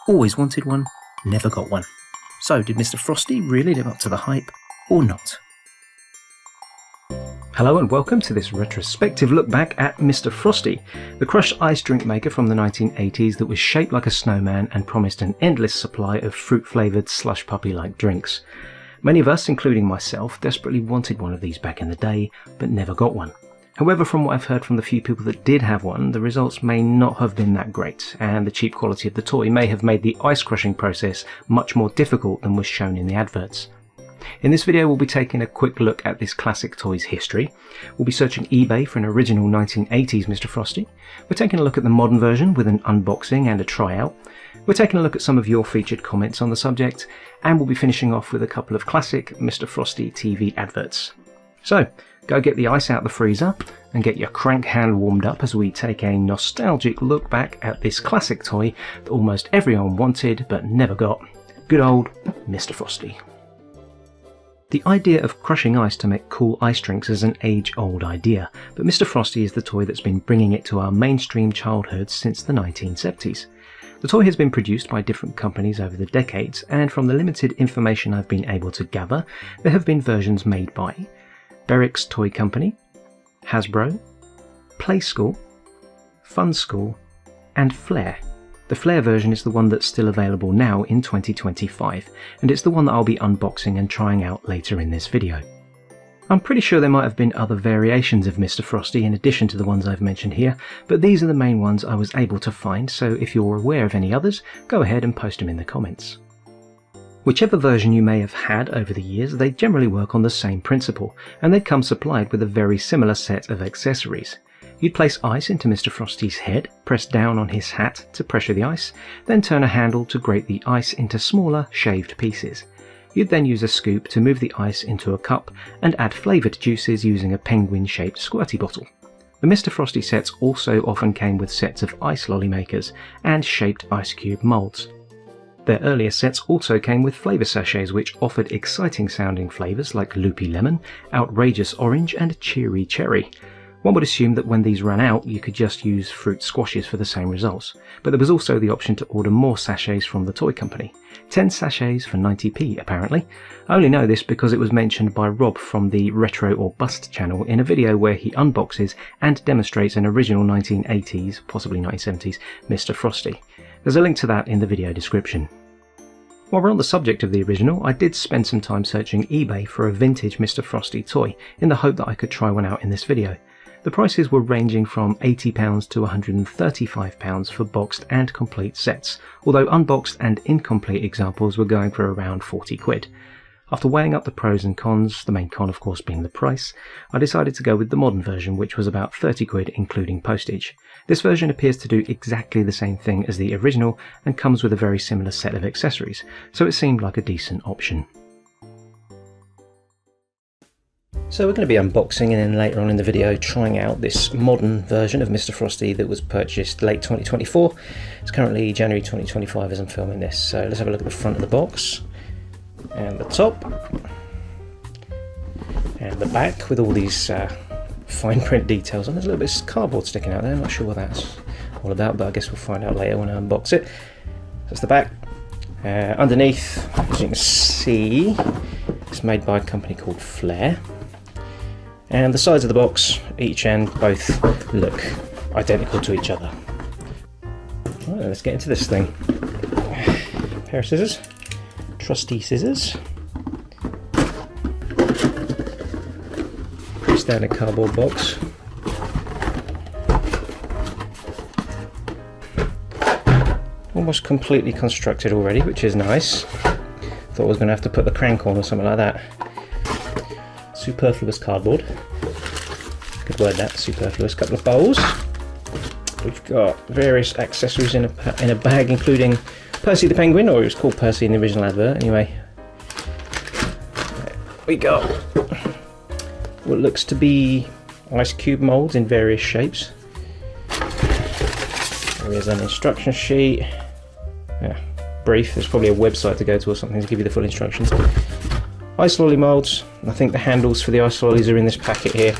Always wanted one, never got one. So did Mr Frosty really live up to the hype, or not? Hello and welcome to this retrospective look back at Mr Frosty, the crushed ice drink maker from the 1980s that was shaped like a snowman and promised an endless supply of fruit-flavoured slush puppy-like drinks. Many of us, including myself, desperately wanted one of these back in the day, but never got one. However, from what I've heard from the few people that did have one, the results may not have been that great, and the cheap quality of the toy may have made the ice crushing process much more difficult than was shown in the adverts. In this video we'll be taking a quick look at this classic toy's history. We'll be searching eBay for an original 1980s Mr Frosty. We're taking a look at the modern version with an unboxing and a tryout. We're taking a look at some of your featured comments on the subject, and we'll be finishing off with a couple of classic Mr Frosty TV adverts. So, go get the ice out the freezer and get your crank hand warmed up as we take a nostalgic look back at this classic toy that almost everyone wanted but never got. Good old Mr Frosty. The idea of crushing ice to make cool ice drinks is an age-old idea, but Mr Frosty is the toy that's been bringing it to our mainstream childhood since the 1970s. The toy has been produced by different companies over the decades, and from the limited information I've been able to gather, there have been versions made by Berrick's Toy Company, Hasbro, Play School, Fun School, and Flair. The Flair version is the one that's still available now in 2025, and it's the one that I'll be unboxing and trying out later in this video. I'm pretty sure there might have been other variations of Mr Frosty in addition to the ones I've mentioned here, but these are the main ones I was able to find, so if you're aware of any others, go ahead and post them in the comments. Whichever version you may have had over the years, they generally work on the same principle, and they come supplied with a very similar set of accessories. You'd place ice into Mr Frosty's head, press down on his hat to pressure the ice, then turn a handle to grate the ice into smaller, shaved pieces. You'd then use a scoop to move the ice into a cup and add flavoured juices using a penguin-shaped squirty bottle. The Mr Frosty sets also often came with sets of ice lolly makers and shaped ice cube moulds. Their earlier sets also came with flavour sachets which offered exciting sounding flavours like loopy lemon, outrageous orange and cheery cherry. One would assume that when these ran out you could just use fruit squashes for the same results, but there was also the option to order more sachets from the toy company. 10 sachets for 90p apparently. I only know this because it was mentioned by Rob from the Retro or Bust channel in a video where he unboxes and demonstrates an original 1980s, possibly 1970s, Mr Frosty. There's a link to that in the video description. While we're on the subject of the original, I did spend some time searching eBay for a vintage Mr Frosty toy in the hope that I could try one out in this video. The prices were ranging from £80 to £135 for boxed and complete sets, although unboxed and incomplete examples were going for around 40 quid. After weighing up the pros and cons, the main con of course being the price, I decided to go with the modern version, which was about 30 quid including postage. This version appears to do exactly the same thing as the original and comes with a very similar set of accessories, so it seemed like a decent option. So we're going to be unboxing and then later on in the video trying out this modern version of Mr Frosty that was purchased late 2024. It's currently January 2025 as I'm filming this, so let's have a look at the front of the box. And the top, and the back with all these fine print details, and there's a little bit of cardboard sticking out there. I'm not sure what that's all about, but I guess we'll find out later when I unbox it. That's the back. Underneath, as you can see, it's made by a company called Flair, and the sides of the box, each end, both look identical to each other. Right, let's get into this thing. Pair of scissors. Trusty scissors, standard cardboard box, almost completely constructed already, which is nice. Thought I was going to have to put the crank on or something like that. Superfluous cardboard, good word that, superfluous. Couple of bowls. We've got various accessories in a bag, including Percy the Penguin, or it was called Percy in the original advert anyway. We got what looks to be ice cube moulds in various shapes. There is an instruction sheet. Yeah, brief, there's probably a website to go to or something to give you the full instructions. Ice lolly moulds, I think the handles for the ice lollies are in this packet here.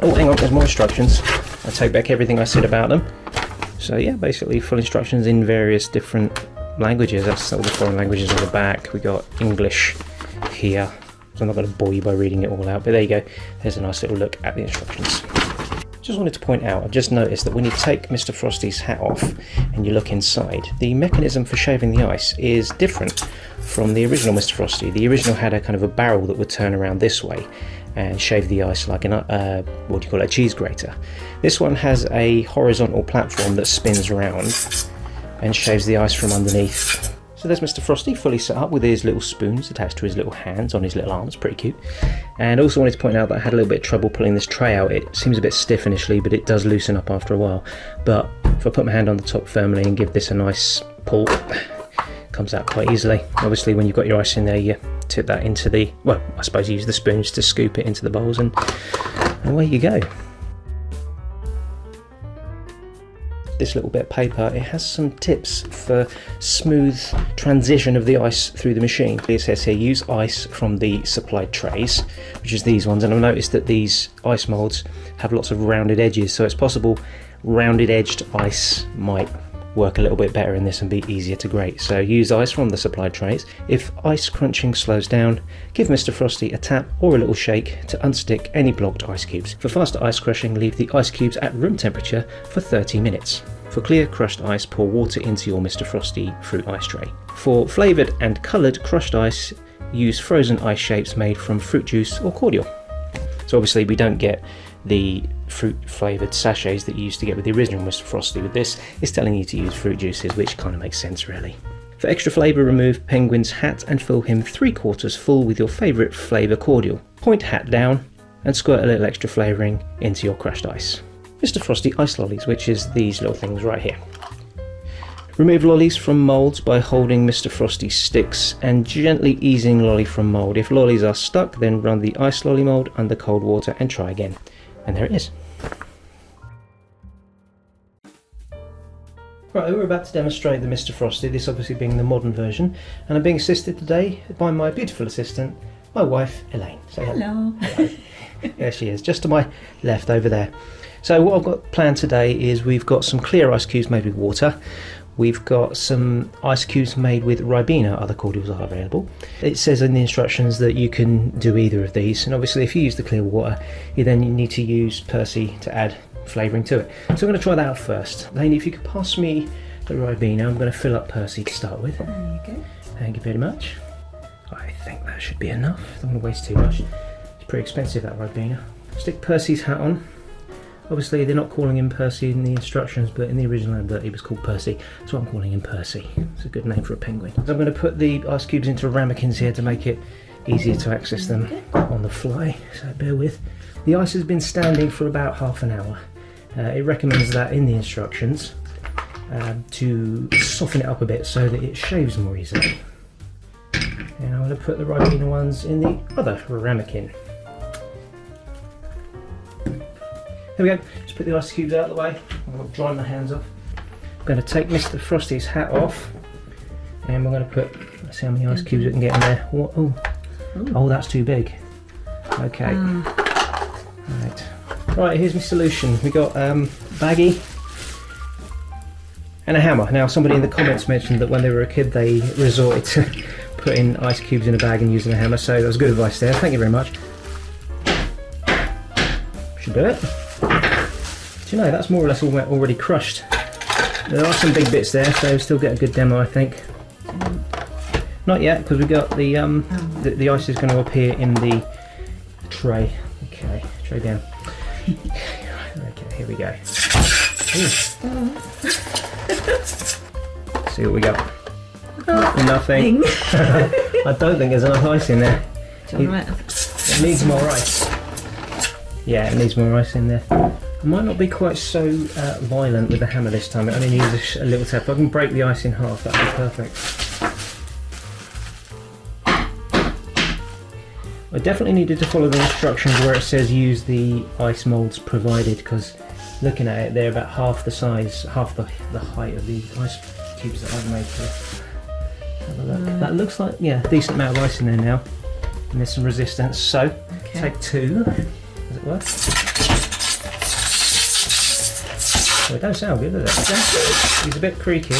Oh, hang on, there's more instructions. I take back everything I said about them. So yeah, basically full instructions in various different languages. That's all the foreign languages on the back. We got English here, so I'm not going to bore you by reading it all out, but there you go. There's a nice little look at the instructions. Just wanted to point out, I've just noticed that when you take Mr Frosty's hat off and you look inside, the mechanism for shaving the ice is different from the original Mr Frosty. The original had a kind of a barrel that would turn around this way and shave the ice like an, what do you call it, a cheese grater. This one has a horizontal platform that spins around and shaves the ice from underneath. So there's Mr Frosty fully set up with his little spoons attached to his little hands on his little arms, pretty cute. And also wanted to point out that I had a little bit of trouble pulling this tray out. It seems a bit stiff initially, but it does loosen up after a while. But if I put my hand on the top firmly and give this a nice pull, it comes out quite easily. Obviously when you've got your ice in there, you tip that into the, well, I suppose you use the spoons to scoop it into the bowls, and away you go. This little bit of paper, it has some tips for smooth transition of the ice through the machine. It says here, use ice from the supplied trays, which is these ones, and I've noticed that these ice molds have lots of rounded edges, so it's possible rounded edged ice might work a little bit better in this and be easier to grate. So use ice from the supplied trays. If ice crunching slows down, give Mr Frosty a tap or a little shake to unstick any blocked ice cubes. For faster ice crushing, leave the ice cubes at room temperature for 30 minutes. For clear crushed ice, pour water into your Mr Frosty fruit ice tray. For flavoured and coloured crushed ice, use frozen ice shapes made from fruit juice or cordial. So obviously we don't get the fruit flavoured sachets that you used to get with the original Mr Frosty. With this, it's telling you to use fruit juices, which kind of makes sense really. For extra flavour, remove Penguin's hat and fill him 3/4 full with your favourite flavour cordial. Point hat down and squirt a little extra flavouring into your crushed ice. Mr Frosty ice lollies, which is these little things right here. Remove lollies from moulds by holding Mr Frosty's sticks and gently easing lolly from mould. If lollies are stuck, then run the ice lolly mould under cold water and try again. And there it is. Right, we're about to demonstrate the Mr Frosty, this obviously being the modern version, and I'm being assisted today by my beautiful assistant, my wife Elaine. Say hello. Hello. There she is, just to my left over there. So what I've got planned today is we've got some clear ice cubes made with water. We've got some ice cubes made with Ribena, other cordials are available. It says in the instructions that you can do either of these, and obviously if you use the clear water, you need to use Percy to add flavouring to it. So I'm going to try that out first. Lainey, if you could pass me the Ribena, I'm going to fill up Percy to start with. There you go. Thank you very much. I think that should be enough. I don't want to waste too much. It's pretty expensive, that Ribena. Stick Percy's hat on. Obviously they're not calling him Percy in the instructions, but in the original advert he was called Percy, so I'm calling him Percy. It's a good name for a penguin. So I'm going to put the ice cubes into ramekins here to make it easier to access them on the fly, so bear with. The ice has been standing for about half an hour. It recommends that in the instructions to soften it up a bit so that it shaves more easily. And I'm going to put the Ribena ones in the other ramekin. There we go, just put the ice cubes out of the way. I'm going to dry my hands off. I'm going to take Mr Frosty's hat off, and we're going to put, let's see how many ice cubes we can get in there. Oh, that's too big. Okay. Right, here's my solution. We got baggie and a hammer. Now somebody in the comments mentioned that when they were a kid they resorted to putting ice cubes in a bag and using a hammer, so that was good advice there. Thank you very much. Should do it. Do you know, that's more or less already crushed. There are some big bits there, so still get a good demo, I think. Not yet, because we've got the ice is going to appear in the tray. Okay, tray down. Okay, here we go. See what we got. Nothing. I don't think there's enough ice in there. It needs more ice. Yeah, it needs more ice in there. I might not be quite so violent with the hammer this time. I only use a little tap. If I can break the ice in half, that would be perfect. I definitely needed to follow the instructions where it says use the ice moulds provided, because looking at it, they're about half the size, half the height of the ice cubes that I've made. So have a look. That looks like, yeah, a decent amount of ice in there now. And there's some resistance. So take two. Does it work? Well, it don't sound good, does it? He's a bit creaky.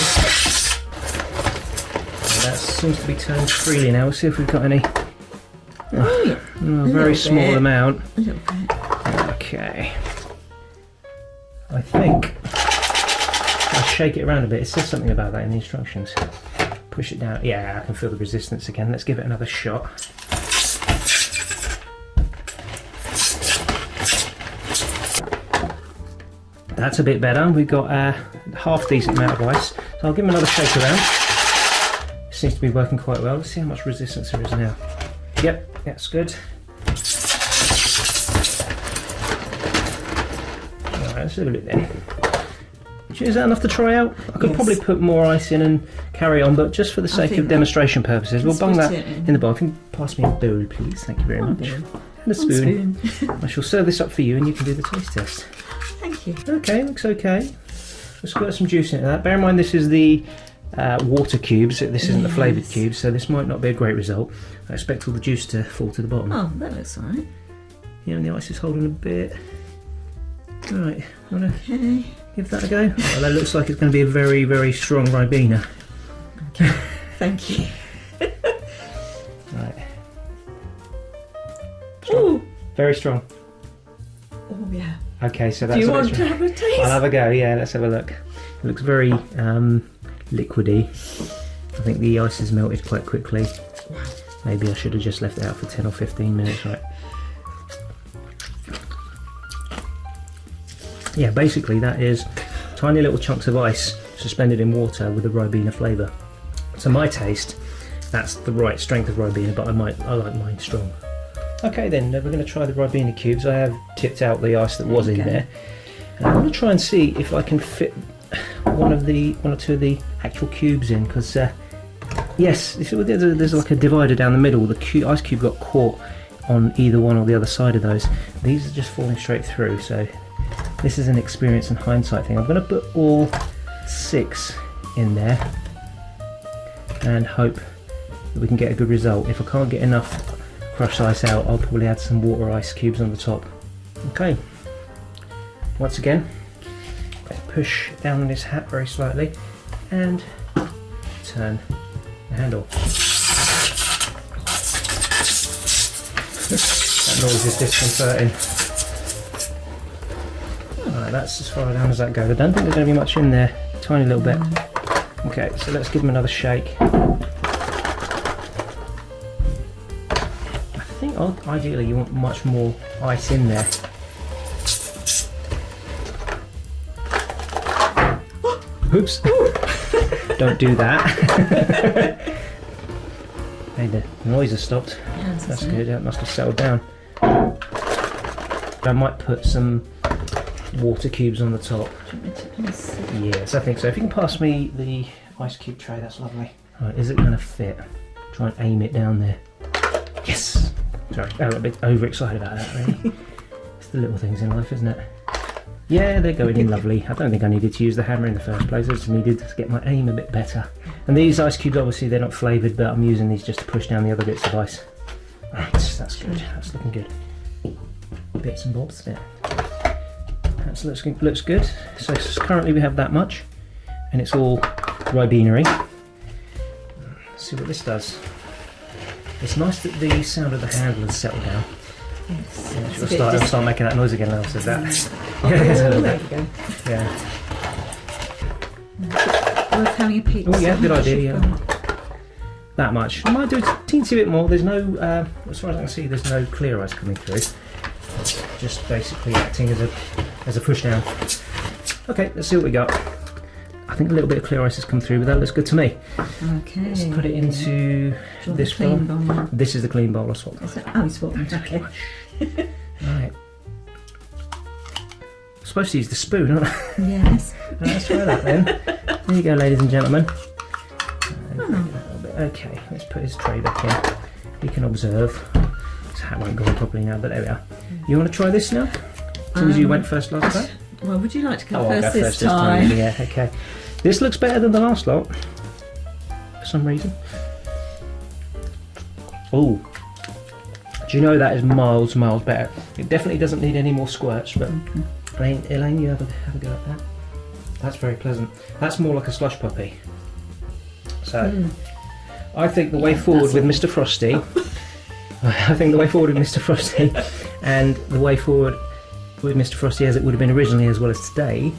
That seems to be turned freely now. We'll see if we've got any. Oh, a very small amount. A little bit. Okay. I think I'll shake it around a bit. It says something about that in the instructions. Push it down. Yeah, I can feel the resistance again. Let's give it another shot. That's a bit better. We've got a half decent amount of ice. So I'll give him another shake around. Seems to be working quite well. Let's see how much resistance there is now. Yep, that's good. Alright, let's have a look then. Is that enough to try out? I could probably put more ice in and carry on, but just for the sake of demonstration purposes, we'll bung that in the bowl. If you can pass me a bowl, please. Thank you very much. And a spoon. I shall serve this up for you and you can do the taste test. Thank you. Okay, looks okay. Let's put some juice into that. Bear in mind this is the water cubes, this isn't the flavoured cubes, so this might not be a great result. I expect all the juice to fall to the bottom. Oh, that looks alright. Yeah, and the ice is holding a bit. Alright, want to give that a go? Well, that looks like it's going to be a very, very strong Ribena. Okay, thank you. Right. Ooh. Very strong. Oh yeah. Okay, so that's. Do you want to have a taste? I'll have a go. Yeah, let's have a look. It looks very liquidy. I think the ice has melted quite quickly. Maybe I should have just left it out for 10 or 15 minutes, right? Yeah, basically that is tiny little chunks of ice suspended in water with a Ribena flavour. So my taste, that's the right strength of Ribena, but I like mine strong. Okay then, we're going to try the Ribena cubes. I have tipped out the ice that was in there. And I'm going to try and see if I can fit one or two of the actual cubes in, because yes, there's like a divider down the middle. The ice cube got caught on either one or the other side of those. These are just falling straight through, so this is an experience and hindsight thing. I'm going to put all 6 in there and hope that we can get a good result. If I can't get enough crushed ice out, I'll probably add some water ice cubes on the top. Okay, once again, let's push down on this hat very slightly and turn the handle. That noise is disconcerting. Alright, that's as far down as that goes. I don't think there's going to be much in there, tiny little bit. Okay, so let's give them another shake. I think ideally you want much more ice in there. Oops! Don't do that. Hey, the noise has stopped. Yeah, that's good. That must have settled down. I might put some water cubes on the top. Yes, I think so. If you can pass me the ice cube tray, that's lovely. Right, is it going to fit? Try and aim it down there. Yes! Sorry, I'm a bit overexcited about that, really. It's the little things in life, isn't it? Yeah, they're going in lovely. I don't think I needed to use the hammer in the first place. I just needed to get my aim a bit better. And these ice cubes, obviously, they're not flavoured, but I'm using these just to push down the other bits of ice. Right, that's good. That's looking good. Bits and bobs there. That looks good. So currently we have that much, and it's all Ribenery. Let's see what this does. It's nice that the sound of the handle has settled down. Yes, I'll start making that noise again now. So that. There you go. Yeah. Worth having a peek. Oh yeah, good idea. Yeah. That much. I might do a teensy bit more. There's no, as far as I can see, there's no clear ice coming through. It's just basically acting as a push down. Okay, let's see what we got. I think a little bit of clear ice has come through, but that looks good to me. Okay. Let's put it into this bowl. This is the clean bowl I swapped. Oh, you swapped. Okay. Right. I'm supposed to use the spoon, aren't I? Yes. Let's try that then. There you go, ladies and gentlemen. Okay, let's put his tray back in. You can observe. His hat won't go on properly now, but there we are. You want to try this now? As soon as you went first last time? Well, would you like to go first this time? Yeah, okay. This looks better than the last lot, for some reason. Oh, do you know that is miles better? It definitely doesn't need any more squirts, but Elaine, you have a go at that. That's very pleasant. That's more like a slush puppy. So, I think the way forward with Mr Frosty, I think the way forward with Mr Frosty, and the way forward with Mr Frosty as it would have been originally as well as today,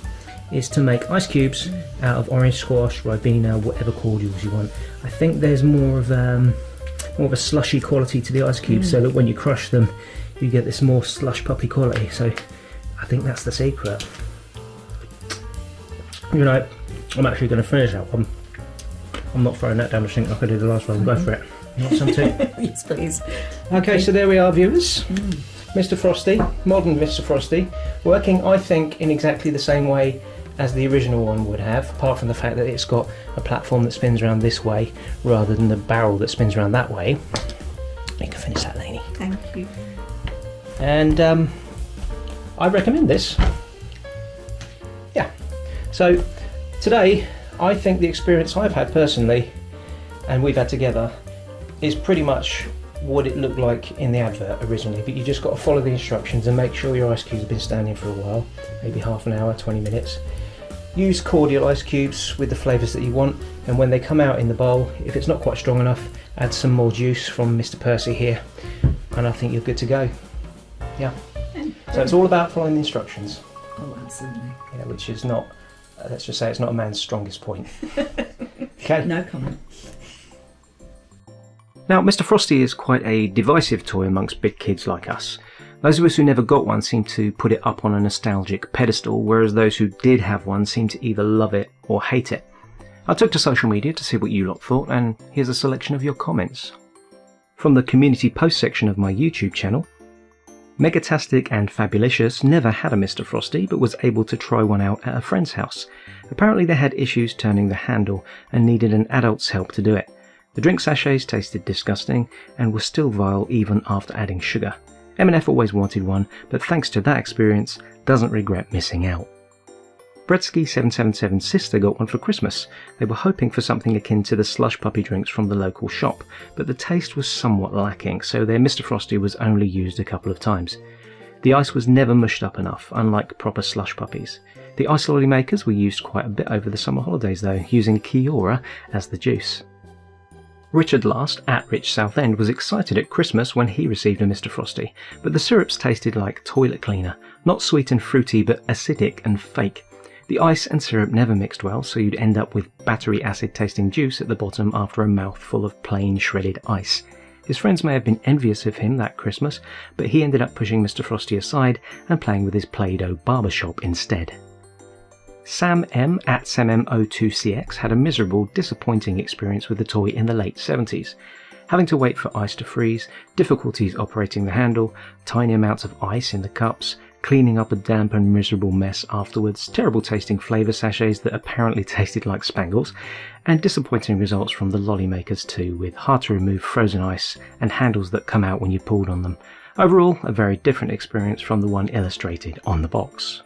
is to make ice cubes out of orange squash, Ribena, whatever cordials you want. I think there's more of a slushy quality to the ice cubes, so that when you crush them, you get this more slush puppy quality. So I think that's the secret. You know, I'm actually going to finish that one. I'm not throwing that down the sink like I did the last one. Go for it. You want some too? Yes, please. Okay, so there we are, viewers. Mr Frosty, modern Mr Frosty, working, I think, in exactly the same way as the original one would have, apart from the fact that it's got a platform that spins around this way rather than the barrel that spins around that way. You can finish that, Lainey. Thank you. And I recommend this. Yeah. So today, I think the experience I've had personally, and we've had together, is pretty much what it looked like in the advert originally, but you just got to follow the instructions and make sure your ice cubes have been standing for a while, maybe half an hour, 20 minutes. Use cordial ice cubes with the flavours that you want, and when they come out in the bowl, if it's not quite strong enough, add some more juice from Mr Percy here, and I think you're good to go. Yeah. So it's all about following the instructions. Oh, absolutely. Yeah, which is not, let's just say it's not a man's strongest point. Okay. No comment. Now, Mr Frosty is quite a divisive toy amongst big kids like us. Those of us who never got one seem to put it up on a nostalgic pedestal, whereas those who did have one seem to either love it or hate it. I took to social media to see what you lot thought, and here's a selection of your comments. From the community post section of my YouTube channel, Megatastic and Fabulicious never had a Mr Frosty, but was able to try one out at a friend's house. Apparently they had issues turning the handle and needed an adult's help to do it. The drink sachets tasted disgusting and were still vile even after adding sugar. M&F always wanted one, but thanks to that experience, doesn't regret missing out. Bluesky 777's sister got one for Christmas. They were hoping for something akin to the slush puppy drinks from the local shop, but the taste was somewhat lacking, so their Mr Frosty was only used a couple of times. The ice was never mushed up enough, unlike proper slush puppies. The ice lolly makers were used quite a bit over the summer holidays though, using Kiora as the juice. Richard Last, at Rich Southend, was excited at Christmas when he received a Mr Frosty, but the syrups tasted like toilet cleaner, not sweet and fruity but acidic and fake. The ice and syrup never mixed well, so you'd end up with battery acid tasting juice at the bottom after a mouthful of plain shredded ice. His friends may have been envious of him that Christmas, but he ended up pushing Mr Frosty aside and playing with his Play-Doh barbershop instead. Sam M at SamM02CX had a miserable, disappointing experience with the toy in the late 70s. Having to wait for ice to freeze, difficulties operating the handle, tiny amounts of ice in the cups, cleaning up a damp and miserable mess afterwards, terrible tasting flavour sachets that apparently tasted like Spangles, and disappointing results from the lolly makers too, with hard to remove frozen ice and handles that come out when you pulled on them. Overall, a very different experience from the one illustrated on the box.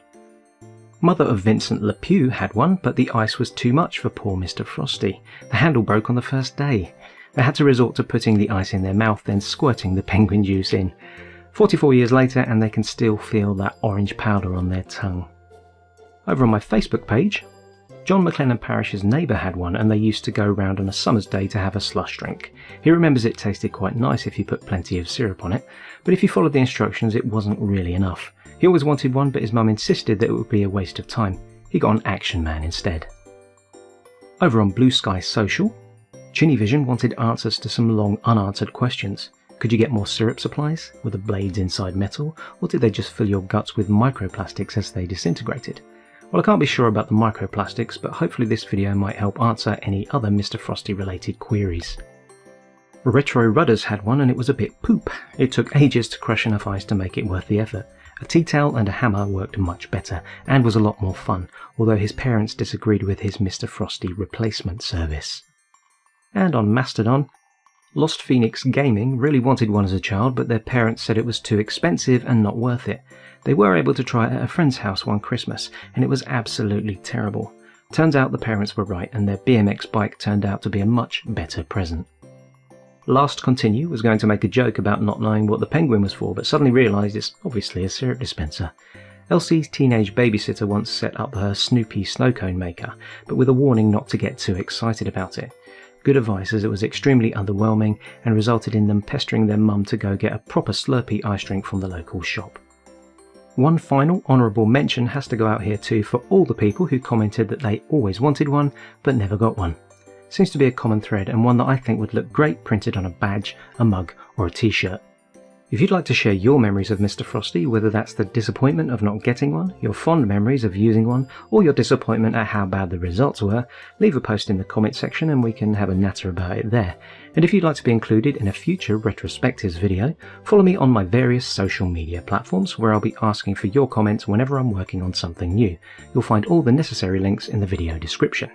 Mother of Vincent Lepew had one, but the ice was too much for poor Mr Frosty. The handle broke on the first day. They had to resort to putting the ice in their mouth, then squirting the penguin juice in. 44 years later, and they can still feel that orange powder on their tongue. Over on my Facebook page, John McLennan Parish's neighbour had one, and they used to go round on a summer's day to have a slush drink. He remembers it tasted quite nice if you put plenty of syrup on it, but if you followed the instructions it wasn't really enough. He always wanted one, but his mum insisted that it would be a waste of time. He got an Action Man instead. Over on Bluesky Social, Chinny Vision wanted answers to some long unanswered questions. Could you get more syrup supplies? Were the blades inside metal? Or did they just fill your guts with microplastics as they disintegrated? Well, I can't be sure about the microplastics, but hopefully this video might help answer any other Mr Frosty related queries. Retro Rudders had one and it was a bit poop. It took ages to crush enough ice to make it worth the effort. A tea towel and a hammer worked much better, and was a lot more fun, although his parents disagreed with his Mr Frosty replacement service. And on Mastodon, Lost Phoenix Gaming really wanted one as a child, but their parents said it was too expensive and not worth it. They were able to try it at a friend's house one Christmas, and it was absolutely terrible. Turns out the parents were right, and their BMX bike turned out to be a much better present. Last Continue was going to make a joke about not knowing what the penguin was for, but suddenly realised it's obviously a syrup dispenser. Elsie's teenage babysitter once set up her Snoopy snow cone maker, but with a warning not to get too excited about it. Good advice, as it was extremely underwhelming and resulted in them pestering their mum to go get a proper Slurpee ice drink from the local shop. One final honourable mention has to go out here too for all the people who commented that they always wanted one but never got one. Seems to be a common thread, and one that I think would look great printed on a badge, a mug or a t-shirt. If you'd like to share your memories of Mr Frosty, whether that's the disappointment of not getting one, your fond memories of using one, or your disappointment at how bad the results were, leave a post in the comment section and we can have a natter about it there. And if you'd like to be included in a future retrospectives video, follow me on my various social media platforms where I'll be asking for your comments whenever I'm working on something new. You'll find all the necessary links in the video description.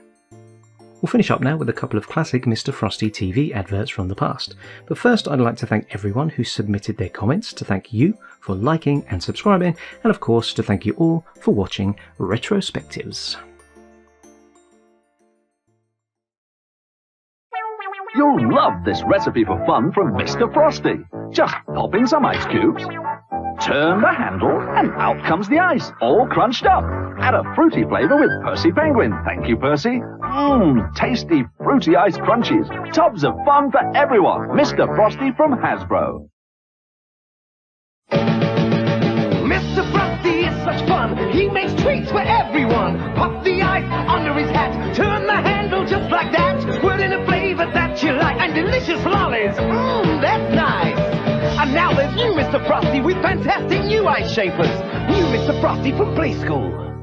We'll finish up now with a couple of classic Mr Frosty TV adverts from the past, but first I'd like to thank everyone who submitted their comments, to thank you for liking and subscribing, and of course to thank you all for watching Retrospectives. You'll love this recipe for fun from Mr Frosty. Just pop in some ice cubes, turn the handle, and out comes the ice, all crunched up. Add a fruity flavour with Percy Penguin. Thank you, Percy. Tasty fruity ice crunchies. Tubs of fun for everyone. Mr Frosty from Hasbro. Mr. Frosty is such fun, he makes treats for everyone. Pop the ice under his hat, turn the handle just like that. Put in a flavor that you like, and delicious lollies, that's nice. And now there's new Mr. Frosty with fantastic new ice shapers. New Mr. Frosty from Play School.